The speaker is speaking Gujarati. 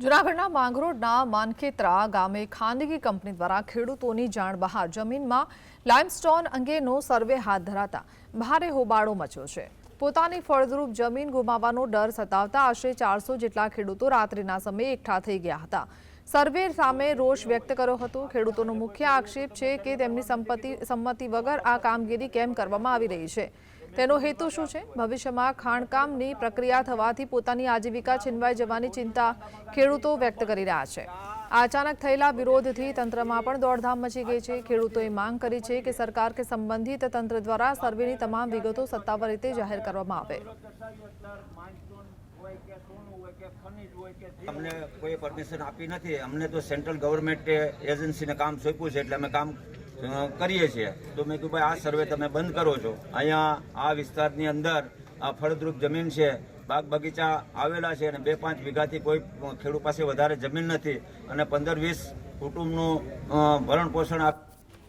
જૂનાગઢના માંગરોળના માનખેત્રા ગામે ખાનગી કંપની દ્વારા ખેડૂતોની જાણ બહાર જમીનમાં લાઇમસ્ટોન અંગેનો સર્વે હાથ ધરાતા ભારે હોબાળો મચ્યો છે। પોતાની ફળદ્રુપ જમીન ગુમાવવાનો ડર સતાવતા આશરે 400 જેટલા ખેડૂતો રાત્રિના સમયે એકઠા થઈ ગયા હતા। સર્વે સામે રોષ વ્યક્ત કર્યો હતો। ખેડૂતોનો મુખ્ય આક્ષેપ છે કે તેમની સંમતિ વગર આ કામગીરી કેમ કરવામાં આવી રહી છે, તેનો હેતુ શું છે। ભવિષ્યમાં ખાણકામની પ્રક્રિયા થવાથી પોતાની આજીવિકા છીનવાઈ જવાની ચિંતા ખેડૂતો વ્યક્ત કરી રહ્યા છે। આ અચાનક થયેલા વિરોધથી તંત્રમાં પણ દોડધામ મચી ગઈ છે। ખેડૂતોએ માંગ કરી છે કે સરકાર કે સંબંધિત તંત્ર દ્વારા સર્વેની તમામ વિગતો સત્તાવાર રીતે જાહેર કરવામાં આવે। અમને કોઈ પરમિશન આપી નથી। અમને તો સેન્ટ્રલ ગવર્મેન્ટે એજન્સીને કામ સોંપ્યું છે, એટલે અમે કામ કરીએ છીએ। તો મેં કીધું ભાઈ આ સર્વે તમે બંધ કરો છો। અહીંયા આ વિસ્તારની અંદર આ ફળદ્રુપ જમીન છે, બાગ બગીચા આવેલા છે અને 2-5 વીઘાથી કોઈ ખેડૂત પાસે વધારે જમીન નથી અને 15-20 કુટુંબનું ભરણ પોષણ